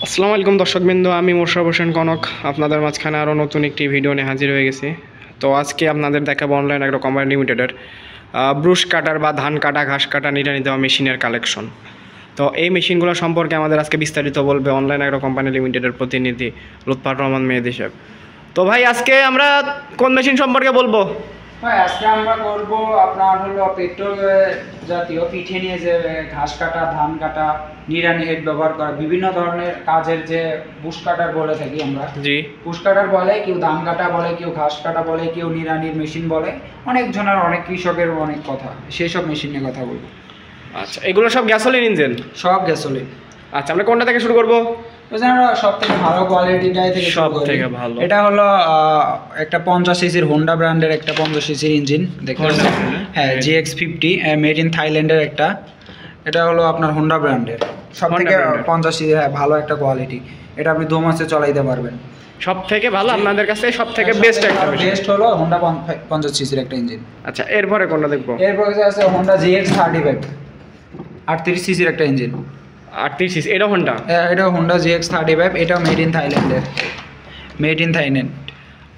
আসসালামু আলাইকুম দর্শকবৃন্দ, আমি মোশাররফ হোসেন কনক আপনাদের মাঝখানে আরও নতুন একটি ভিডিও নিয়ে হাজির হয়ে গেছি। তো আজকে আপনাদের দেখাবো অনলাইন অ্যাগ্রো কোম্পানি লিমিটেডের ব্রুশ কাটার বা ধান কাটা, ঘাস কাটা, নিড়ানি দেওয়া মেশিনের কালেকশন। তো এই মেশিনগুলো সম্পর্কে আমাদের আজকে বিস্তারিত বলবে অনলাইন অ্যাগ্রো কোম্পানি লিমিটেডের প্রতিনিধি লুৎফর রহমান মেহেদী সাহেব। তো ভাই, আজকে আমরা কোন মেশিন সম্পর্কে বলবো? ভাই আজকে আমরা করব আপনার হলো পেট্রোল জাতীয় পিঠে নিয়ে যে ঘাস কাটা, ধান কাটা, নিড়ানি হেড ব্যবহার করা বিভিন্ন ধরনের কাজের যে বুশ কাটার বলে থাকি আমরা। জি, বুশ কাটার বলে, কেউ ধান কাটা বলে, কেউ ঘাস কাটা বলে, কেউ নিড়ানির মেশিন বলে, অনেক জনের অনেক কৃষকের অনেক কথা, সেই সব মেশিন নিয়ে কথা বলবো। আচ্ছা, এগুলো সব গ্যাসোলিন ইঞ্জিন? সব গ্যাসোলিন। আচ্ছা, আমরা কোনটা থেকে শুরু করবো? সব থেকে ভালো কোয়ালিটিটাই থেকে সব থেকে ভালো। এটা হলো একটা 50 সিসির হোন্ডা ব্র্যান্ডের একটা 50 সিসির ইঞ্জিন দেখুন। হ্যাঁ, GX50 মেড ইন থাইল্যান্ডের একটা। এটা হলো আপনার হোন্ডা ব্র্যান্ডের সব থেকে 50 সিসি। হ্যাঁ, ভালো একটা কোয়ালিটি। এটা আপনি 2 মাসে চালাইতে পারবেন। সব থেকে ভালো আপনাদের কাছে সব থেকে বেস্ট একটা বেস্ট হলো হোন্ডা 50 সিসির একটা ইঞ্জিন। আচ্ছা, এরপরে কোনটা দেখবো? এরপরে আছে হোন্ডা GX35 38 সিসির একটা ইঞ্জিন। 38 সিসি, এটা হোন্ডা? এটা হোন্ডা GX35, এটা মেড ইন থাইল্যান্ডের, মেড ইন থাইল্যান্ড।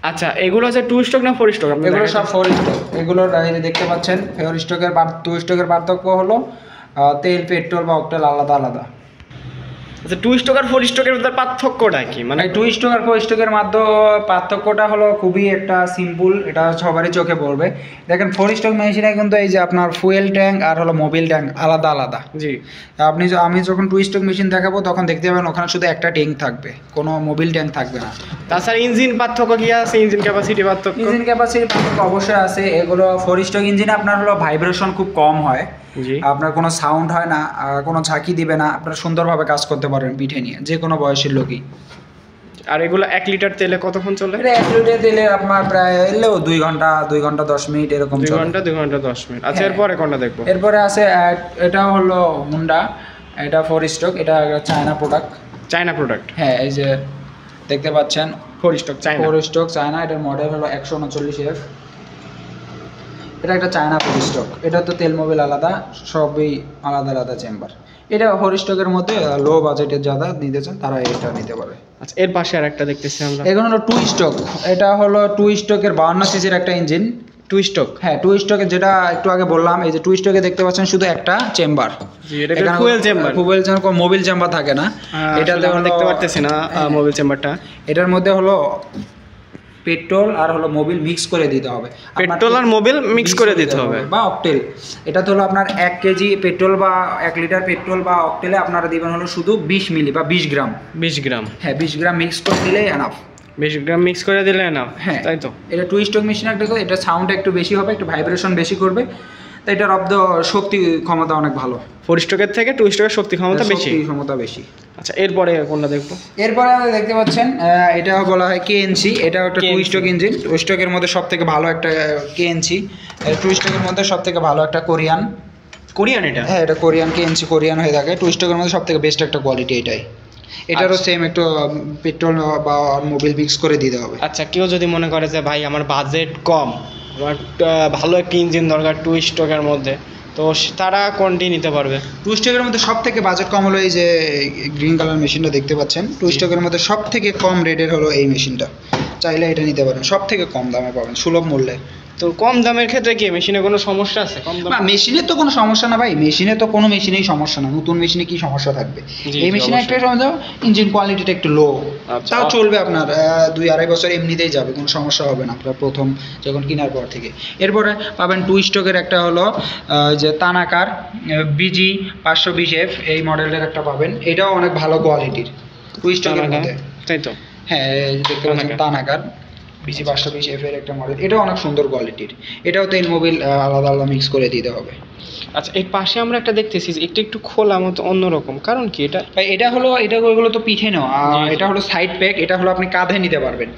আচ্ছা, এগুলো হচ্ছে 2 স্ট্রোক না 4 স্ট্রোক? এগুলো সব 4 স্ট্রোক। এগুলোর এই যে দেখতে পাচ্ছেন 4 স্ট্রোকের 2 স্ট্রোকের পার্থক্য হলো তেল, পেট্রোল বা অকটেল আলাদা আলাদা। আচ্ছা, 2 স্ট্রোক আর 4 স্ট্রোকের মধ্যে পার্থক্যটা কি? মানে 2 স্ট্রোক আর 4 স্ট্রোকের মধ্যে পার্থক্যটা হলো খুবই একটা সিম্পল, এটা সবারই চোখে পড়বে। দেখেন 4 স্ট্রোক মেশিনে কিন্তু এই যে আপনার ফুয়েল ট্যাঙ্ক আর হলো মোবিল ট্যাঙ্ক আলাদা আলাদা। জি, আমি যখন 2 স্ট্রোক মেশিন দেখাবো তখন দেখতে পাবেন ওখানে শুধু একটা ট্যাঙ্ক থাকবে, কোনো মোবিল ট্যাঙ্ক থাকবে না। তাছাড়া ইঞ্জিন পার্থক্য কি আছে? ইঞ্জিন ক্যাপাসিটি পার্থক্য? ইঞ্জিন ক্যাপাসিটি পার্থক্য অবশ্যই আছে। এগুলো 4 স্ট্রোক ইঞ্জিনে আপনার হলো ভাইব্রেশন খুব কম হয়, জি, আপনার কোনো সাউন্ড হয় না, কোনো ঝাঁকি দিবে না, আপনারা সুন্দরভাবে কাজ করতে পারবেন পিঠে নিয়ে, যে কোনো বয়সের লোকই। আর এগুলো 1 লিটার তেলে কতক্ষণ চলে? এটা 1 লিটার তেলে আপনার প্রায় এলেও 2 ঘন্টা 2 ঘন্টা 10 মিনিট এরকম 2 চলে। ঘন্টা 2 ঘন্টা 10 মিনিট। আচ্ছা, হ্যাঁ। এরপরে কোনটা দেখবো? এরপরে আছে এটা হলো হুন্ডা, এটা 4 স্ট্রোক, এটা চায়না প্রোডাক্ট। China product? হ্যাঁ, এই যে দেখতে পাচ্ছেন 4 স্ট্রোক চায়না। 4 stroke China. এটার মডেল হলো 139F। এটা একটা চায়না 4 স্ট্রোক। এটা তো তেল মোবিল আলাদা, সবই আলাদা আলাদা চেম্বার। এটা 4 স্ট্রোকের মধ্যে লো বাজেটের যারা নিতে চান তারা এটা নিতে পারে। আচ্ছা, এর পাশে আর একটা দেখতেছি আমরা। এগুলো হলো 2 স্ট্রোক। এটা হলো 2 স্ট্রোকের 52 সিসির একটা ইঞ্জিন। 2 স্ট্রোক? হ্যাঁ, 2 স্ট্রোকের, যেটা একটু আগে বললাম, এই যে 2 স্ট্রোকে দেখতে পাচ্ছেন শুধু একটা চেম্বার। জি, এটা fuel chamber? Fuel chamber, Mobil chamber থাকে না। এটাতে আমরা দেখতে পারতেছি না মোবিল চেম্বারটা। এটার মধ্যে হলো পেট্রোল আর হলো মোবিল মিক্স করে দিতে হবে। পেট্রোল আর মোবিল মিক্স করে দিতে হবে বা অকটেল। এটা তো হলো আপনার 1 কেজি পেট্রোল বা 1 লিটার পেট্রোল বা অকটেলে আপনারা দিবেন হলো শুধু 20 মিলি বা 20 গ্রাম। 20 গ্রাম? হ্যাঁ, 20 গ্রাম মিক্স করে দিলেই এনাফ। 20 গ্রাম মিক্স করে দিলে না? হ্যাঁ, তাই তো। এটা 2 স্ট্রোক মেশিন একটা, এটা সাউন্ড একটু বেশি হবে, একটু ভাইব্রেশন বেশি করবে, তো এটার শক্তি ক্ষমতা অনেক ভালো। 4 স্ট্রোকের থেকে 2 স্ট্রোকের শক্তি ক্ষমতা বেশি? শক্তি ক্ষমতা বেশি। আচ্টা, এরপরে কোনটা দেখবো? এরপরে আমরা দেখতে পাচ্ছেন এটা বলা হয় KNC। এটাও একটা 2 স্ট্রোক ইঞ্জিন। 2 স্ট্রোকের মধ্যে সব থেকে ভালো একটা KNC। 2 স্ট্রোকের মধ্যে সব থেকে ভালো একটা কোরিয়ান। এটা? হ্যাঁ, এটা কোরিয়ান KNC, কোরিয়ান হয়ে থাকে। 2 স্ট্রোকের মধ্যে সব থেকে বেস্ট একটা কোয়ালিটি এটাই। এটারও সেম একটু পেট্রোল বা মোবিল মিক্স করে দিতে হবে। আচ্ছা, কেউ যদি মনে করে যে ভাই আমার বাজেট কম, আমার ভালো একটা ইঞ্জিন দরকার 2 স্ট্রোকের মধ্যে, তো তারা কোনটি নিতে পারবে? 2 স্ট্রোকের মধ্যে সব থেকে বাজেট কম হলো এই যে গ্রিন কালার মেশিনটা দেখতে পাচ্ছেন। 2 স্ট্রোকের মধ্যে সব থেকে কম রেটের হলো এই মেশিনটা। চাইলে এটা নিতে পারেন, সব থেকে কম দামে পাবেন, সুলভ মূল্যে। তো কম দামের ক্ষেত্রে কি মেশিনে কোনো সমস্যা আছে? কম দাম না, মেশিনের তো কোনো সমস্যা না ভাই, মেশিনে তো কোনো মেশিনেই সমস্যা না। নতুন মেশিনে কি সমস্যা থাকবে? এই মেশিনে একটা সমস্যা, ইঞ্জিন কোয়ালিটিটা একটু লো, তাও চলবে আপনার 2-2.5 বছর এমনিতেই যাবে, কোনো সমস্যা হবে না আপনার প্রথম যখন কেনার পর থেকে। এরপরে পাবেন 2 স্ট্রোকের একটা হলো যে তানাকার BG 520F, এই মডেলের একটা পাবেন। এটাও অনেক ভালো কোয়ালিটির 2 স্ট্রোকের মধ্যে। তাই তো? হ্যাঁ, দেখতে পাচ্ছেন তানাকার BG 520F এর একটা মডেল। এটাও অনেক সুন্দর কোয়ালিটির। এটাও তেল মোবিল আলাদা আলাদা মিক্স করে দিতে হবে। আচ্ছা, এর পাশে আমরা একটা দেখতেছি একটু খোলা মতো অন্যরকম, কারণ কি এটা? এটা হলো, ওইগুলো তো পিঠে নাও, এটা হলো সাইড প্যাক। এটা হলো আপনি কাঁধে নিতে পারবেন,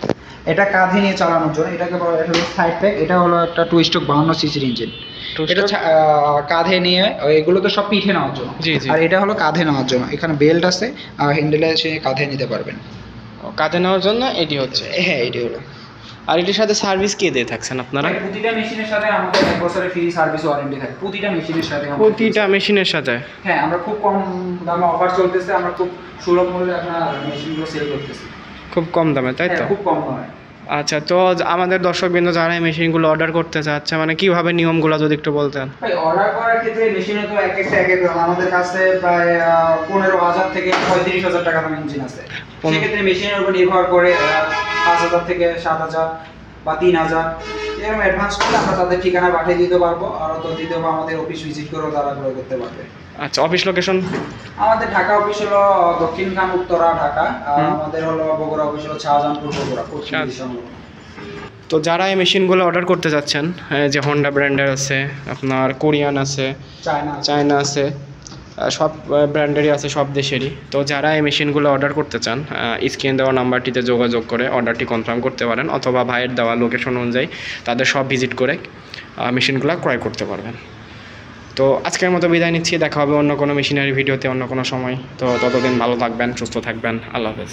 এটা কাঁধে নিয়ে চালানোর জন্য। এটাকে বলা হয় সাইড প্যাক। এটা হলো একটা 2 স্ট্রোক 52 সিসির ইঞ্জিন। এটা কাঁধে নিয়ে, এগুলো তো সব পিঠে নেওয়ার জন্য, আর এটা হলো কাঁধে নেওয়ার জন্য। এখানে বেল্ট আছে আর হ্যান্ডেলে সে কাঁধে নিতে পারবেন। কাঁধে নেওয়ার জন্য এটি হচ্ছে? হ্যাঁ, এটি হলো। আর এটির সাথে সার্ভিস কে দিয়ে থাকছেন আপনারা? ভাই, প্রতিটা মেশিনের সাথে আমাদের 1 বছরের ফ্রি সার্ভিস ওয়ারেন্টি থাকে প্রতিটা মেশিনের সাথে। প্রতিটা মেশিনের সাথে? হ্যাঁ, আমরা খুব কম দামে অফার চলতেছে, আমরা খুব সুলভ মূল্যে আপনার মেশিনগুলো সেল করতেছি। খুব কম দামে, তাই তো? হ্যাঁ, খুব কম দামে। আচ্ছা, তো আমাদের দর্শকবৃন্দ যারা এই মেশিনগুলো অর্ডার করতে চাচ্ছে, মানে কিভাবে নিয়মগুলো যদি একটু বলতেন। ভাই, অর্ডার করার ক্ষেত্রে মেশিনে তো এক একটা এক এক দাম। আমাদের কাছে প্রায় 15,000 থেকে 35,000 টাকা দাম ইঞ্জিন আছে। সেক্ষেত্রে মেশিনের উপর নির্ভর করে 5,000 থেকে 7,000 বা 3,000 এরকম অ্যাডভান্স করে আমরা তাদের ঠিকানা পাঠিয়ে দিতে পারবো। আর তো দ্বিতীয় আমাদের অফিস ভিজিট করেও তারা ক্রয় করতে পারবে। আচ্ছা, অফিস লোকেশন? আমাদের ঢাকা অফিস হলো দক্ষিণখান উত্তরা ঢাকা, আর আমাদের হলো বগুড়া অফিস হলো শাহজাহানপুর বগুড়া, পশ্চিম দিশা। তো যারা এই মেশিনগুলো অর্ডার করতে যাচ্ছেন, যে হোন্ডা ব্র্যান্ডের আছে, আপনার কোরিয়ান আছে, চায়না আছে, সব ব্র্যান্ডেরই আছে, সব দেশেরই। তো যারা এই মেশিনগুলো অর্ডার করতে চান, স্ক্রিন দেওয়া নাম্বারটিতে যোগাযোগ করে অর্ডারটি কনফার্ম করতে পারেন, অথবা ভাইয়ের দেওয়া লোকেশন অনুযায়ী তাদের সব ভিজিট করে মেশিনগুলো ক্রয় করতে পারবেন। তো আজকের মতো বিদায় নিচ্ছি, দেখা হবে অন্য কোনো মেশিনারি ভিডিওতে অন্য কোনো সময়। তো ততদিন ভালো থাকবেন, সুস্থ থাকবেন, আল্লাহ হাফেজ।